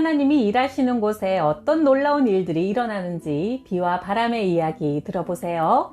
하나님이 일하시는 곳에 어떤 놀라운 일들이 일어나는지 비와 바람의 이야기 들어보세요.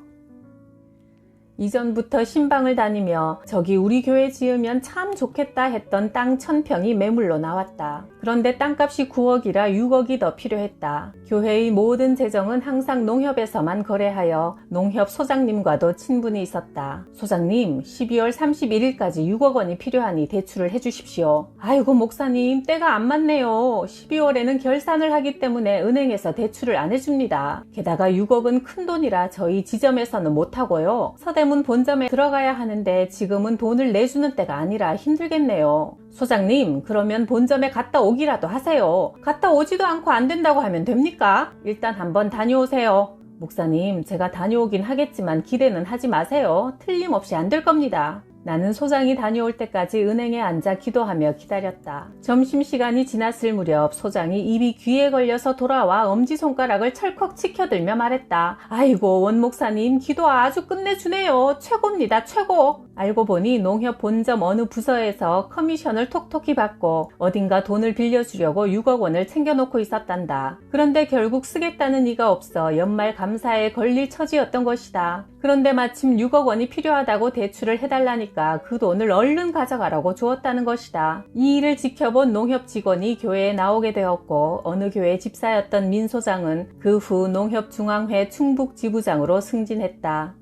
이전부터 신방을 다니며 저기 우리 교회 지으면 참 좋겠다 했던 땅 1000평이 매물로 나왔다. 그런데 땅값이 9억이라 6억이 더 필요했다. 교회의 모든 재정은 항상 농협에서만 거래하여 농협 소장님과도 친분이 있었다. 소장님, 12월 31일까지 6억 원이 필요하니 대출을 해주십시오. 아이고 목사님, 때가 안 맞네요. 12월에는 결산을 하기 때문에 은행에서 대출을 안 해줍니다. 게다가 6억은 큰 돈이라 저희 지점에서는 못하고요. 서대문 본점에 들어가야 하는데 지금은 돈을 내주는 때가 아니라 힘들겠네요. 소장님, 그러면 본점에 갔다 오기라도 하세요. 갔다 오지도 않고 안 된다고 하면 됩니까? 일단 한번 다녀오세요. 목사님, 제가 다녀오긴 하겠지만 기대는 하지 마세요. 틀림없이 안 될 겁니다. 나는 소장이 다녀올 때까지 은행에 앉아 기도하며 기다렸다. 점심시간이 지났을 무렵 소장이 입이 귀에 걸려서 돌아와 엄지손가락을 철컥 치켜들며 말했다. 아이고 원 목사님, 기도 아주 끝내주네요. 최고입니다, 최고. 알고 보니 농협 본점 어느 부서에서 커미션을 톡톡히 받고 어딘가 돈을 빌려주려고 6억 원을 챙겨놓고 있었단다. 그런데 결국 쓰겠다는 이가 없어 연말 감사에 걸릴 처지였던 것이다. 그런데 마침 6억 원이 필요하다고 대출을 해달라니까 그 돈을 얼른 가져가라고 주었다는 것이다. 이 일을 지켜본 농협 직원이 교회에 나오게 되었고 어느 교회 집사였던 민 소장은 그 후 농협 중앙회 충북 지부장으로 승진했다.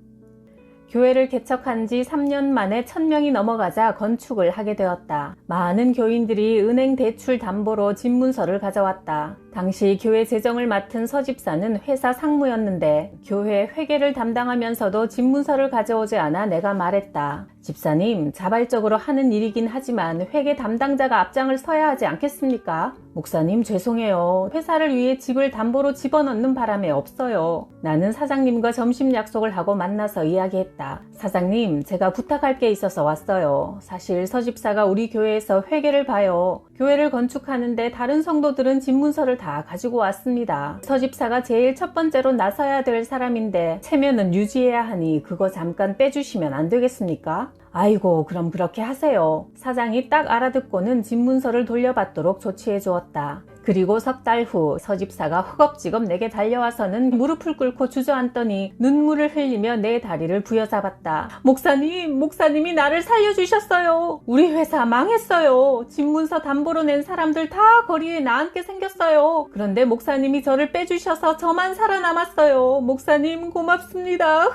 교회를 개척한 지 3년 만에 1000명이 넘어가자 건축을 하게 되었다. 많은 교인들이 은행 대출 담보로 집문서를 가져왔다. 당시 교회 재정을 맡은 서집사는 회사 상무였는데 교회 회계를 담당하면서도 집문서를 가져오지 않아 내가 말했다. 집사님, 자발적으로 하는 일이긴 하지만 회계 담당자가 앞장을 서야 하지 않겠습니까? 목사님, 죄송해요. 회사를 위해 집을 담보로 집어넣는 바람에 없어요. 나는 사장님과 점심 약속을 하고 만나서 이야기했다. 사장님, 제가 부탁할 게 있어서 왔어요. 사실 서집사가 우리 교회에서 회계를 봐요. 교회를 건축하는데 다른 성도들은 집문서를 다 가지고 왔습니다. 서집사가 제일 첫 번째로 나서야 될 사람인데 체면은 유지해야 하니 그거 잠깐 빼주시면 안 되겠습니까? 아이고, 그럼 그렇게 하세요. 사장이 딱 알아듣고는 집문서를 돌려받도록 조치해 주었다. 그리고 석 달 후 서집사가 허겁지겁 내게 달려와서는 무릎을 꿇고 주저앉더니 눈물을 흘리며 내 다리를 부여잡았다. 목사님, 목사님이 나를 살려주셨어요. 우리 회사 망했어요. 집문서 담보로 낸 사람들 다 거리에 나앉게 생겼어요. 그런데 목사님이 저를 빼주셔서 저만 살아남았어요. 목사님 고맙습니다.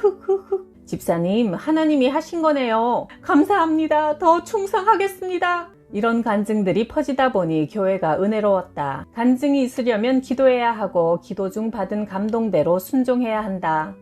집사님, 하나님이 하신 거네요. 감사합니다. 더 충성하겠습니다. 이런 간증들이 퍼지다 보니 교회가 은혜로웠다. 간증이 있으려면 기도해야 하고 기도 중 받은 감동대로 순종해야 한다.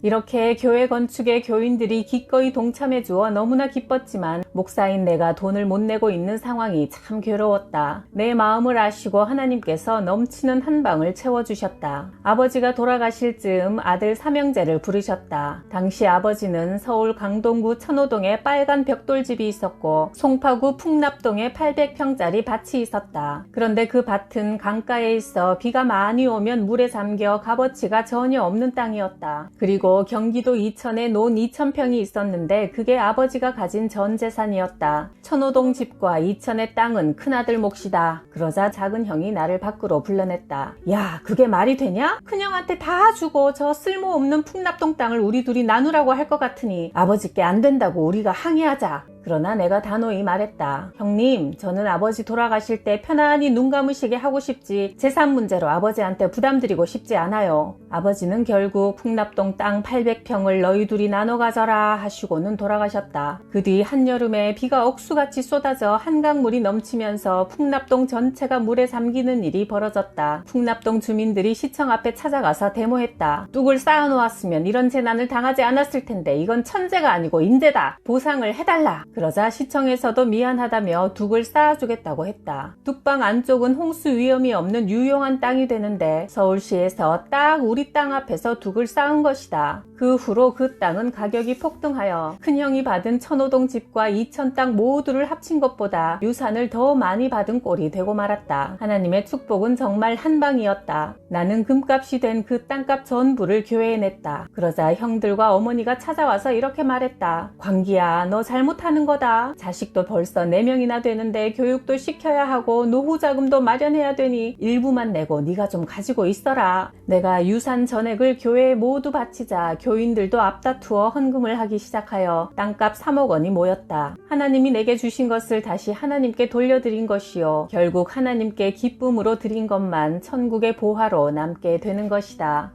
이렇게 교회 건축에 교인들이 기꺼이 동참해 주어 너무나 기뻤지만 목사인 내가 돈을 못 내고 있는 상황이 참 괴로웠다. 내 마음을 아시고 하나님께서 넘치는 한 방을 채워주셨다. 아버지가 돌아가실 즈음 아들 삼형제를 부르셨다. 당시 아버지는 서울 강동구 천호동에 빨간 벽돌집이 있었고 송파구 풍납동에 800평짜리 밭이 있었다. 그런데 그 밭은 강가에 있어 비가 많이 오면 물에 잠겨 값어치가 전혀 없는 땅이었다. 그리고 경기도 이천에 논 2000평이 있었는데 그게 아버지가 가진 전 재산이었다. 천호동 집과 이천의 땅은 큰아들 몫이다. 그러자 작은 형이 나를 밖으로 불러냈다. 야, 그게 말이 되냐? 큰형한테 다 주고 저 쓸모없는 풍납동 땅을 우리 둘이 나누라고 할 것 같으니 아버지께 안 된다고 우리가 항의하자. 그러나 내가 단호히 말했다. 형님, 저는 아버지 돌아가실 때 편안히 눈 감으시게 하고 싶지 재산 문제로 아버지한테 부담드리고 싶지 않아요. 아버지는 결국 풍납동 땅 800평을 너희 둘이 나눠 가져라 하시고는 돌아가셨다. 그 뒤 한여름에 비가 억수같이 쏟아져 한강물이 넘치면서 풍납동 전체가 물에 잠기는 일이 벌어졌다. 풍납동 주민들이 시청 앞에 찾아가서 데모했다. 뚝을 쌓아놓았으면 이런 재난을 당하지 않았을 텐데 이건 천재가 아니고 인재다. 보상을 해달라. 그러자 시청에서도 미안하다며 둑을 쌓아주겠다고 했다. 뚝방 안쪽은 홍수 위험이 없는 유용한 땅이 되는데 서울시에서 딱 우리 땅 앞에서 둑을 쌓은 것이다. 그 후로 그 땅은 가격이 폭등하여 큰형이 받은 천호동 집과 이천 땅 모두를 합친 것보다 유산을 더 많이 받은 꼴이 되고 말았다. 하나님의 축복은 정말 한방이었다. 나는 금값이 된 그 땅값 전부를 교회에 냈다. 그러자 형들과 어머니가 찾아와서 이렇게 말했다. 광기야, 너 잘못하는 거다. 자식도 벌써 4명이나 되는데 교육도 시켜야 하고 노후 자금도 마련해야 되니 일부만 내고 네가 좀 가지고 있어라. 내가 유산 전액을 교회에 모두 바치자 교인들도 앞다투어 헌금을 하기 시작하여 땅값 3억 원이 모였다. 하나님이 내게 주신 것을 다시 하나님께 돌려드린 것이요, 결국 하나님께 기쁨으로 드린 것만 천국의 보화로 남게 되는 것이다.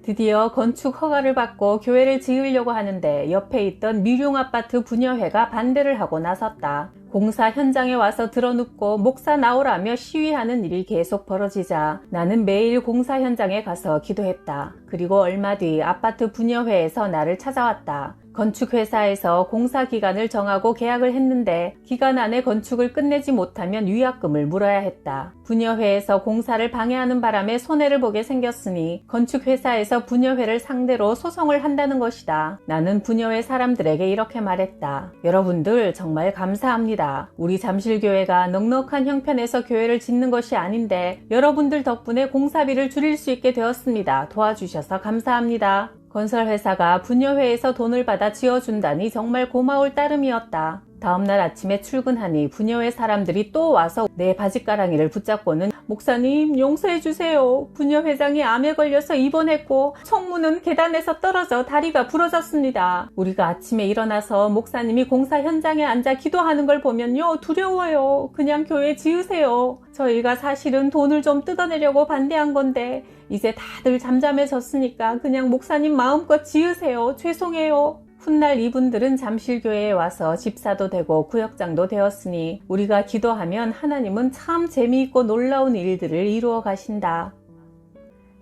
드디어 건축 허가를 받고 교회를 지으려고 하는데 옆에 있던 미룡아파트 분여회가 반대를 하고 나섰다. 공사 현장에 와서 드러눕고 목사 나오라며 시위하는 일이 계속 벌어지자 나는 매일 공사 현장에 가서 기도했다. 그리고 얼마 뒤 아파트 분여회에서 나를 찾아왔다. 건축회사에서 공사 기간을 정하고 계약을 했는데 기간 안에 건축을 끝내지 못하면 위약금을 물어야 했다. 분여회에서 공사를 방해하는 바람에 손해를 보게 생겼으니 건축회사에서 분여회를 상대로 소송을 한다는 것이다. 나는 분여회 사람들에게 이렇게 말했다. 여러분들 정말 감사합니다. 우리 잠실교회가 넉넉한 형편에서 교회를 짓는 것이 아닌데 여러분들 덕분에 공사비를 줄일 수 있게 되었습니다. 도와주셔서 감사합니다. 건설회사가 분여회에서 돈을 받아 지어준다니 정말 고마울 따름이었다. 다음날 아침에 출근하니 분여회 사람들이 또 와서 내 바지가랑이를 붙잡고는 목사님 용서해주세요. 분여회장이 암에 걸려서 입원했고 청무는 계단에서 떨어져 다리가 부러졌습니다. 우리가 아침에 일어나서 목사님이 공사 현장에 앉아 기도하는 걸 보면요 두려워요. 그냥 교회 지으세요. 저희가 사실은 돈을 좀 뜯어내려고 반대한 건데 이제 다들 잠잠해졌으니까 그냥 목사님 마음껏 지으세요. 죄송해요. 훗날 이분들은 잠실교회에 와서 집사도 되고 구역장도 되었으니 우리가 기도하면 하나님은 참 재미있고 놀라운 일들을 이루어 가신다.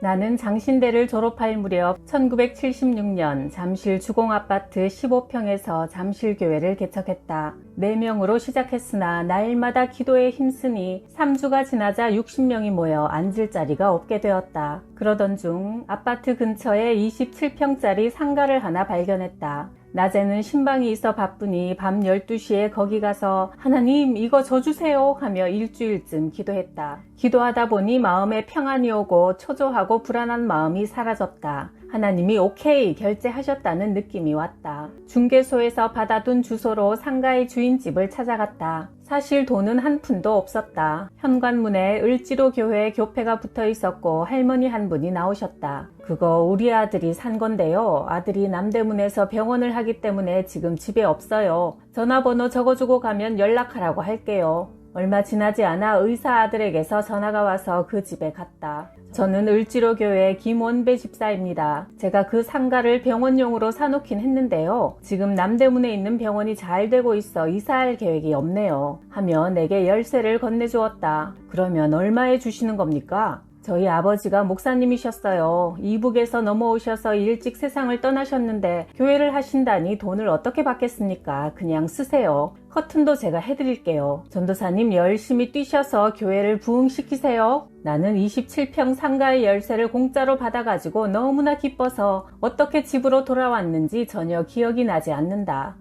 나는 장신대를 졸업할 무렵 1976년 잠실 주공아파트 15평에서 잠실교회를 개척했다. 4명으로 시작했으나 날마다 기도에 힘쓰니 3주가 지나자 60명이 모여 앉을 자리가 없게 되었다. 그러던 중 아파트 근처에 27평짜리 상가를 하나 발견했다. 낮에는 신방이 있어 바쁘니 밤 12시에 거기 가서 하나님 이거 저 주세요 하며 일주일쯤 기도했다. 기도하다 보니 마음에 평안이 오고 초조하고 불안한 마음이 사라졌다. 하나님이 오케이 결제하셨다는 느낌이 왔다. 중개소에서 받아둔 주소로 상가의 주인집을 찾아갔다. 사실 돈은 한 푼도 없었다. 현관문에 을지로 교회 교패가 붙어 있었고 할머니 한 분이 나오셨다. 그거 우리 아들이 산 건데요. 아들이 남대문에서 병원을 하기 때문에 지금 집에 없어요. 전화번호 적어주고 가면 연락하라고 할게요. 얼마 지나지 않아 의사 아들에게서 전화가 와서 그 집에 갔다. 저는 을지로 교회 김원배 집사입니다. 제가 그 상가를 병원용으로 사놓긴 했는데요. 지금 남대문에 있는 병원이 잘 되고 있어 이사할 계획이 없네요. 하며 내게 열쇠를 건네주었다. 그러면 얼마에 주시는 겁니까? 저희 아버지가 목사님이셨어요. 이북에서 넘어오셔서 일찍 세상을 떠나셨는데 교회를 하신다니 돈을 어떻게 받겠습니까? 그냥 쓰세요. 커튼도 제가 해드릴게요. 전도사님 열심히 뛰셔서 교회를 부흥시키세요. 나는 27평 상가의 열쇠를 공짜로 받아가지고 너무나 기뻐서 어떻게 집으로 돌아왔는지 전혀 기억이 나지 않는다.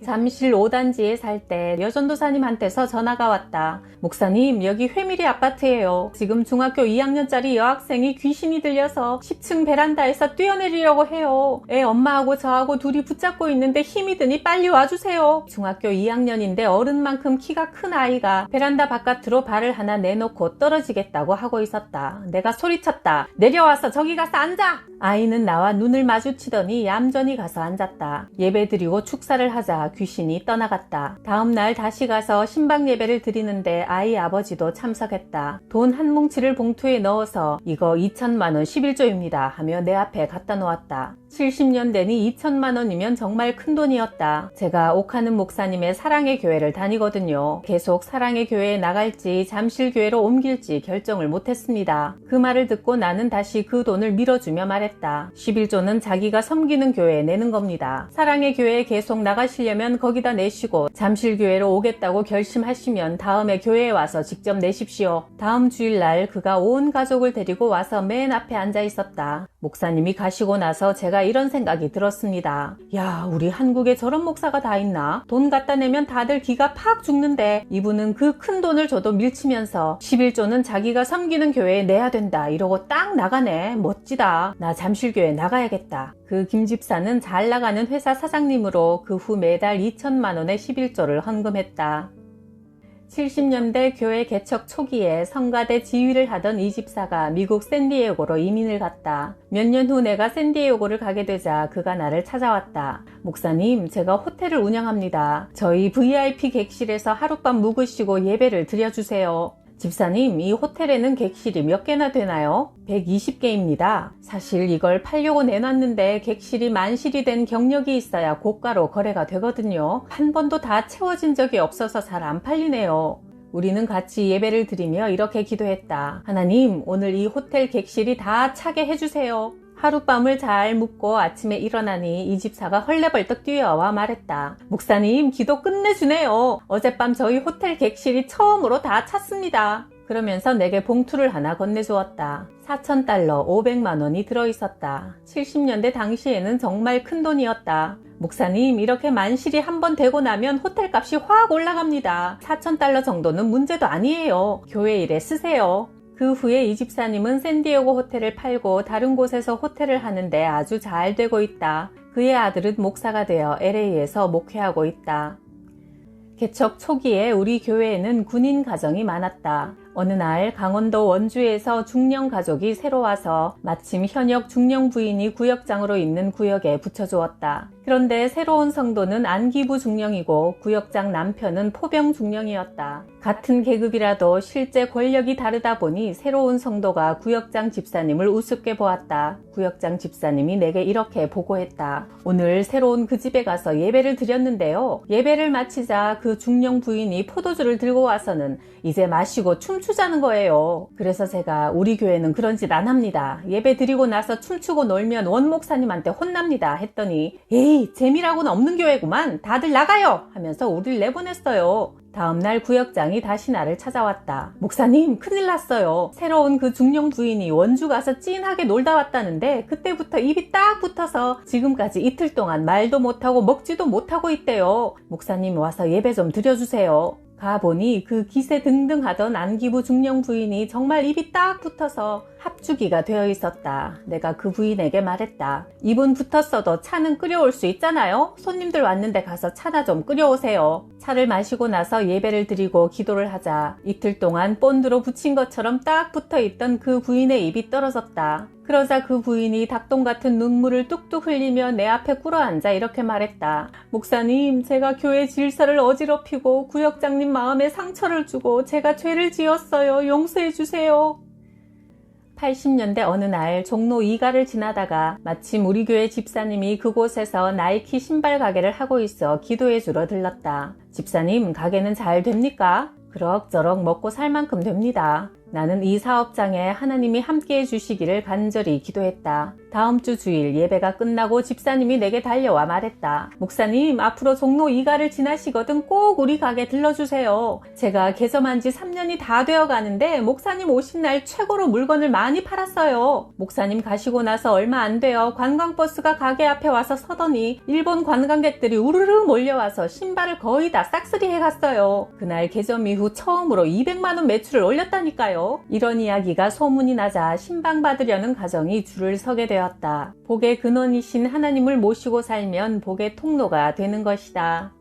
잠실 5단지에 살 때 여전도사님한테서 전화가 왔다. 목사님 여기 회밀이 아파트예요. 지금 중학교 2학년짜리 여학생이 귀신이 들려서 10층 베란다에서 뛰어내리려고 해요. 애 엄마하고 저하고 둘이 붙잡고 있는데 힘이 드니 빨리 와주세요. 중학교 2학년인데 어른만큼 키가 큰 아이가 베란다 바깥으로 발을 하나 내놓고 떨어지겠다고 하고 있었다. 내가 소리쳤다. 내려와서 저기 가서 앉아! 아이는 나와 눈을 마주치더니 얌전히 가서 앉았다. 예배드리고 축사를 하자 귀신이 떠나갔다. 다음날 다시 가서 신방 예배를 드리는데 아이 아버지도 참석했다. 돈 한 뭉치를 봉투에 넣어서 이거 2천만원 11조입니다 하며 내 앞에 갖다 놓았다. 70년 되니 2천만 원이면 정말 큰 돈이었다. 제가 옥하는 목사님의 사랑의 교회를 다니거든요. 계속 사랑의 교회에 나갈지 잠실교회로 옮길지 결정을 못했습니다. 그 말을 듣고 나는 다시 그 돈을 밀어주며 말했다. 11조는 자기가 섬기는 교회에 내는 겁니다. 사랑의 교회에 계속 나가시려면 거기다 내시고 잠실교회로 오겠다고 결심하시면 다음에 교회에 와서 직접 내십시오. 다음 주일날 그가 온 가족을 데리고 와서 맨 앞에 앉아 있었다. 목사님이 가시고 나서 제가 이런 생각이 들었습니다. 야, 우리 한국에 저런 목사가 다 있나? 돈 갖다 내면 다들 기가 팍 죽는데 이분은 그 큰 돈을 줘도 밀치면서 11조는 자기가 섬기는 교회에 내야 된다 이러고 딱 나가네. 멋지다. 나 잠실교회 나가야겠다. 그 김 집사는 잘 나가는 회사 사장님으로 그 후 매달 2천만 원의 11조를 헌금했다. 70년대 교회 개척 초기에 성가대 지휘를 하던 이 집사가 미국 샌디에고로 이민을 갔다. 몇 년 후 내가 샌디에고를 가게 되자 그가 나를 찾아왔다. 목사님, 제가 호텔을 운영합니다. 저희 VIP 객실에서 하룻밤 묵으시고 예배를 드려주세요. 집사님, 이 호텔에는 객실이 몇 개나 되나요? 120개입니다. 사실 이걸 팔려고 내놨는데 객실이 만실이 된 경력이 있어야 고가로 거래가 되거든요. 한 번도 다 채워진 적이 없어서 잘 안 팔리네요. 우리는 같이 예배를 드리며 이렇게 기도했다. 하나님, 오늘 이 호텔 객실이 다 차게 해주세요. 하룻밤을 잘 묵고 아침에 일어나니 이 집사가 헐레벌떡 뛰어와 말했다. 목사님, 기도 끝내주네요. 어젯밤 저희 호텔 객실이 처음으로 다 찼습니다. 그러면서 내게 봉투를 하나 건네주었다. 4,000달러 500만 원이 들어있었다. 70년대 당시에는 정말 큰 돈이었다. 목사님, 이렇게 만실이 한번 되고 나면 호텔 값이 확 올라갑니다. 4,000달러 정도는 문제도 아니에요. 교회 일에 쓰세요. 그 후에 이 집사님은 샌디에고 호텔을 팔고 다른 곳에서 호텔을 하는데 아주 잘 되고 있다. 그의 아들은 목사가 되어 LA에서 목회하고 있다. 개척 초기에 우리 교회에는 군인 가정이 많았다. 어느 날 강원도 원주에서 중령 가족이 새로 와서 마침 현역 중령 부인이 구역장으로 있는 구역에 붙여주었다. 그런데 새로운 성도는 안기부 중령이고 구역장 남편은 포병 중령이었다. 같은 계급이라도 실제 권력이 다르다 보니 새로운 성도가 구역장 집사님을 우습게 보았다. 구역장 집사님이 내게 이렇게 보고했다. 오늘 새로운 그 집에 가서 예배를 드렸는데요. 예배를 마치자 그 중령 부인이 포도주를 들고 와서는 이제 마시고 춤추자는 거예요. 그래서 제가 우리 교회는 그런 짓 안 합니다. 예배 드리고 나서 춤추고 놀면 원 목사님한테 혼납니다 했더니 에이, 재미라고는 없는 교회구만. 다들 나가요 하면서 우리를 내보냈어요. 다음날 구역장이 다시 나를 찾아왔다. 목사님, 큰일 났어요. 새로운 그 중령 부인이 원주 가서 찐하게 놀다 왔다는데 그때부터 입이 딱 붙어서 지금까지 이틀 동안 말도 못하고 먹지도 못하고 있대요. 목사님 와서 예배 좀 드려주세요. 가보니 그 기세 등등하던 안기부 중령 부인이 정말 입이 딱 붙어서 합주기가 되어 있었다. 내가 그 부인에게 말했다. 입은 붙었어도 차는 끓여올 수 있잖아요. 손님들 왔는데 가서 차나 좀 끓여오세요. 차를 마시고 나서 예배를 드리고 기도를 하자 이틀 동안 본드로 붙인 것처럼 딱 붙어있던 그 부인의 입이 떨어졌다. 그러자 그 부인이 닭똥 같은 눈물을 뚝뚝 흘리며 내 앞에 꿇어앉아 이렇게 말했다. 목사님, 제가 교회 질서를 어지럽히고 구역장님 마음에 상처를 주고 제가 죄를 지었어요. 용서해 주세요. 80년대 어느 날 종로 2가를 지나다가 마침 우리 교회 집사님이 그곳에서 나이키 신발 가게를 하고 있어 기도해 주러 들렀다. 집사님, 가게는 잘 됩니까? 그럭저럭 먹고 살 만큼 됩니다. 나는 이 사업장에 하나님이 함께해 주시기를 간절히 기도했다. 다음 주 주일 예배가 끝나고 집사님이 내게 달려와 말했다. 목사님, 앞으로 종로 2가를 지나시거든 꼭 우리 가게 들러주세요. 제가 개점한 지 3년이 다 되어 가는데 목사님 오신 날 최고로 물건을 많이 팔았어요. 목사님 가시고 나서 얼마 안 되어 관광버스가 가게 앞에 와서 서더니 일본 관광객들이 우르르 몰려와서 신발을 거의 다 싹쓸이 해갔어요. 그날 개점 이후 처음으로 200만 원 매출을 올렸다니까요. 이런 이야기가 소문이 나자 신방받으려는 가정이 줄을 서게 되었다. 복의 근원이신 하나님을 모시고 살면 복의 통로가 되는 것이다.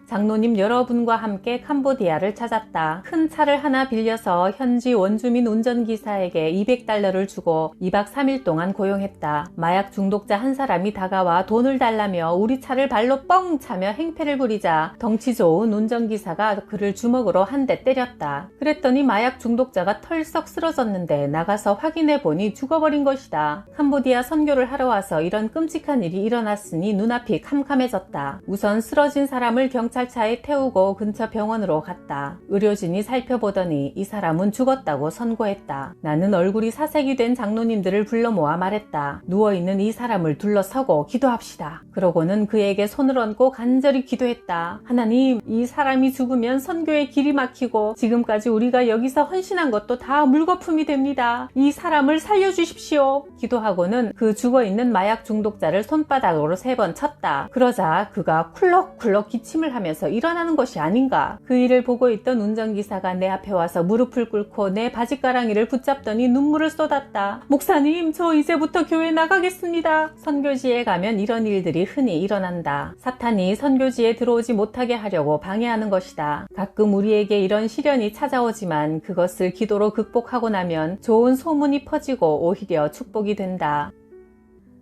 장로님 여러분과 함께 캄보디아를 찾았다. 큰 차를 하나 빌려서 현지 원주민 운전기사에게 200달러를 주고 2박 3일 동안 고용했다. 마약 중독자 한 사람이 다가와 돈을 달라며 우리 차를 발로 뻥 차며 행패를 부리자 덩치 좋은 운전기사가 그를 주먹으로 한 대 때렸다. 그랬더니 마약 중독자가 털썩 쓰러졌는데 나가서 확인해 보니 죽어버린 것이다. 캄보디아 선교를 하러 와서 이런 끔찍한 일이 일어났으니 눈앞이 캄캄해졌다. 우선 쓰러진 사람을 경찰 경찰차에 태우고 근처 병원으로 갔다. 의료진이 살펴보더니 이 사람은 죽었다고 선고했다. 나는 얼굴이 사색이 된 장로님들을 불러 모아 말했다. 누워있는 이 사람을 둘러서고 기도합시다. 그러고는 그에게 손을 얹고 간절히 기도했다. 하나님, 이 사람이 죽으면 선교의 길이 막히고 지금까지 우리가 여기서 헌신한 것도 다 물거품이 됩니다. 이 사람을 살려주십시오. 기도하고는 그 죽어있는 마약 중독자를 손바닥으로 3번 쳤다. 그러자 그가 쿨럭쿨럭 기침을 하면서 일어나는 것이 아닌가. 그 일을 보고 있던 운전기사가 내 앞에 와서 무릎을 꿇고 내 바지가랑이를 붙잡더니 눈물을 쏟았다. 목사님, 저 이제부터 교회 나가겠습니다. 선교지에 가면 이런 일들이 흔히 일어난다. 사탄이 선교지에 들어오지 못하게 하려고 방해하는 것이다. 가끔 우리에게 이런 시련이 찾아오지만 그것을 기도로 극복하고 나면 좋은 소문이 퍼지고 오히려 축복이 된다.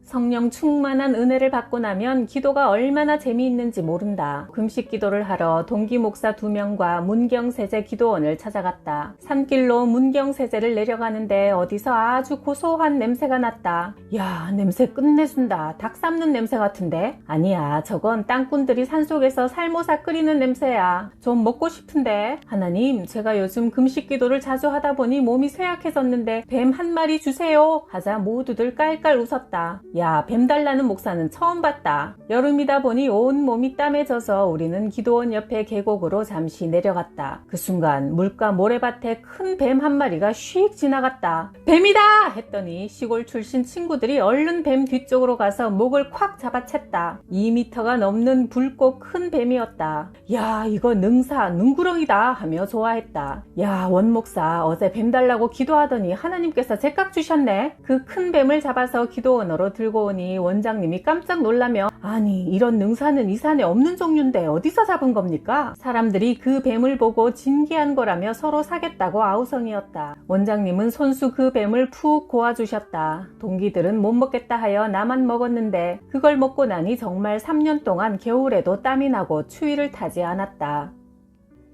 성령 충만한 은혜를 받고 나면 기도가 얼마나 재미있는지 모른다. 금식 기도를 하러 동기 목사 2명과 문경세제 기도원을 찾아갔다. 산길로 문경세제를 내려가는데 어디서 아주 고소한 냄새가 났다. 야, 냄새 끝내준다. 닭 삶는 냄새 같은데? 아니야, 저건 땅꾼들이 산속에서 살모사 끓이는 냄새야. 좀 먹고 싶은데? 하나님, 제가 요즘 금식 기도를 자주 하다 보니 몸이 쇠약해졌는데 뱀 한 마리 주세요 하자 모두들 깔깔 웃었다. 야, 뱀 달라는 목사는 처음 봤다. 여름이다 보니 온 몸이 땀에 젖어 우리는 기도원 옆에 계곡으로 잠시 내려갔다. 그 순간 물가 모래밭에 큰 뱀 한 마리가 휙 지나갔다. 뱀이다! 했더니 시골 출신 친구들이 얼른 뱀 뒤쪽으로 가서 목을 콱 잡아챘다. 2m가 넘는 붉고 큰 뱀이었다. 야, 이거 능사, 능구렁이다 하며 좋아했다. 야, 원 목사, 어제 뱀 달라고 기도하더니 하나님께서 제깍 주셨네. 그 큰 뱀을 잡아서 기도원으로 들고 오니 원장님이 깜짝 놀라며 아니, 이런 능사는 이 산에 없는 종류인데 어디서 잡은 겁니까? 사람들이 그 뱀을 보고 진기한 거라며 서로 사겠다고 아우성이었다. 원장님은 손수 그 뱀을 푹 고아주셨다. 동기들은 못 먹겠다 하여 나만 먹었는데 그걸 먹고 나니 정말 3년 동안 겨울에도 땀이 나고 추위를 타지 않았다.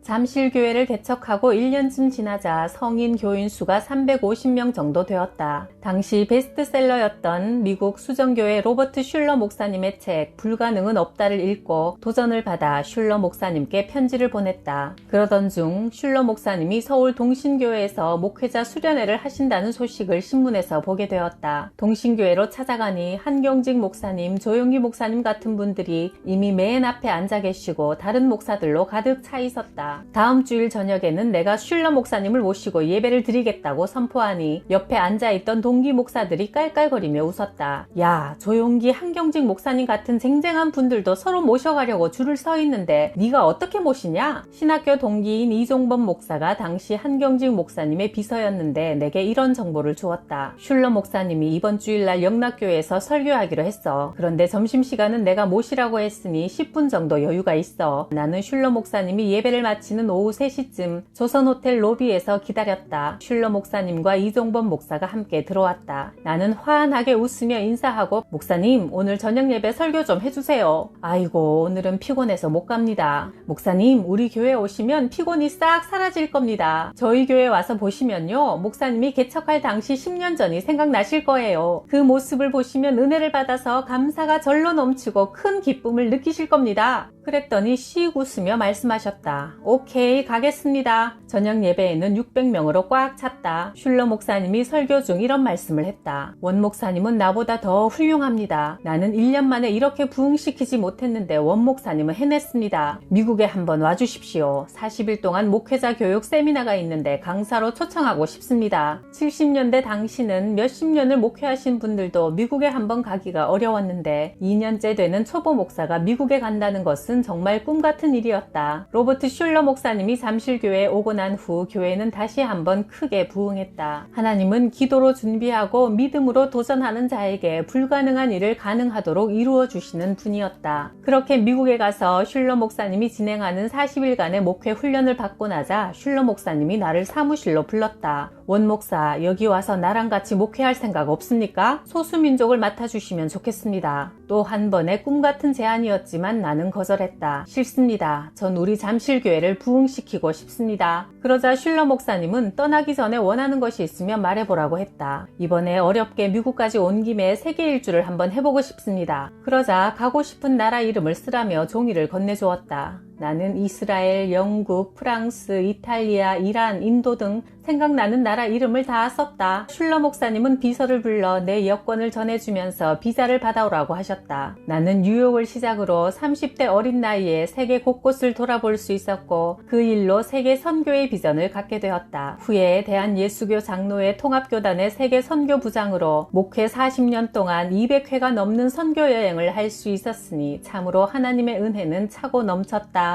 잠실교회를 개척하고 1년쯤 지나자 성인 교인 수가 350명 정도 되었다. 당시 베스트셀러였던 미국 수정교회 로버트 슐러 목사님의 책 불가능은 없다를 읽고 도전을 받아 슐러 목사님께 편지를 보냈다. 그러던 중 슐러 목사님이 서울 동신교회에서 목회자 수련회를 하신다는 소식을 신문에서 보게 되었다. 동신교회로 찾아가니 한경직 목사님, 조용기 목사님 같은 분들이 이미 맨 앞에 앉아 계시고 다른 목사들로 가득 차 있었다. 다음 주일 저녁에는 내가 슐러 목사님을 모시고 예배를 드리겠다고 선포하니 옆에 앉아있던 동기 목사들이 깔깔거리며 웃었다. 야, 조용기, 한경직 목사님 같은 쟁쟁한 분들도 서로 모셔가려고 줄을 서 있는데 네가 어떻게 모시냐? 신학교 동기인 이종범 목사가 당시 한경직 목사님의 비서였는데 내게 이런 정보를 주었다. 슐러 목사님이 이번 주일날 영락교회에서 설교하기로 했어. 그런데 점심시간은 내가 모시라고 했으니 10분 정도 여유가 있어. 나는 슐러 목사님이 예배를 마치는 오후 3시쯤 조선호텔 로비에서 기다렸다. 슐러 목사님과 이종범 목사가 함께 들어왔다. 나는 환하게 웃으며 인사하고 목사님, 오늘 저녁 예배 설교 좀 해주세요. 아이고, 오늘은 피곤해서 못 갑니다. 목사님, 우리 교회 오시면 피곤이 싹 사라질 겁니다. 저희 교회 와서 보시면요, 목사님이 개척할 당시 10년 전이 생각나실 거예요. 그 모습을 보시면 은혜를 받아서 감사가 절로 넘치고 큰 기쁨을 느끼실 겁니다. 그랬더니 씩 웃으며 말씀하셨다. 오케이, 가겠습니다. 저녁 예배에는 600명으로 꽉 찼다. 슐러 목사님이 설교 중 이런 말씀을 했다. 원 목사님은 나보다 더 훌륭합니다. 나는 1년 만에 이렇게 부흥시키지 못했는데 원 목사님은 해냈습니다. 미국에 한번 와주십시오. 40일 동안 목회자 교육 세미나가 있는데 강사로 초청하고 싶습니다. 70년대 당시는 몇십 년을 목회하신 분들도 미국에 한번 가기가 어려웠는데 2년째 되는 초보 목사가 미국에 간다는 것은 정말 꿈같은 일이었다. 로버트 슐러 목사님이 잠실교회에 오고 난 후 교회는 다시 한번 크게 부흥했다. 하나님은 기도로 준비하고 믿음으로 도전하는 자에게 불가능한 일을 가능하도록 이루어 주시는 분이었다. 그렇게 미국에 가서 슐러 목사님이 진행하는 40일간의 목회 훈련을 받고 나자 슐러 목사님이 나를 사무실로 불렀다. 원 목사, 여기 와서 나랑 같이 목회할 생각 없습니까? 소수민족을 맡아주시면 좋겠습니다. 또 한 번의 꿈같은 제안이었지만 나는 거절했다. 싫습니다. 전 우리 잠실교회를 부흥시키고 싶습니다. 그러자 슐러 목사님은 떠나기 전에 원하는 것이 있으면 말해보라고 했다. 이번에 어렵게 미국까지 온 김에 세계 일주를 한번 해보고 싶습니다. 그러자 가고 싶은 나라 이름을 쓰라며 종이를 건네주었다. 나는 이스라엘, 영국, 프랑스, 이탈리아, 이란, 인도 등 생각나는 나라 이름을 다 썼다. 슐러 목사님은 비서를 불러 내 여권을 전해주면서 비자를 받아오라고 하셨다. 나는 뉴욕을 시작으로 30대 어린 나이에 세계 곳곳을 돌아볼 수 있었고 그 일로 세계 선교의 비전을 갖게 되었다. 후에 대한예수교 장로회 통합교단의 세계 선교부장으로 목회 40년 동안 200회가 넘는 선교 여행을 할 수 있었으니 참으로 하나님의 은혜는 차고 넘쳤다.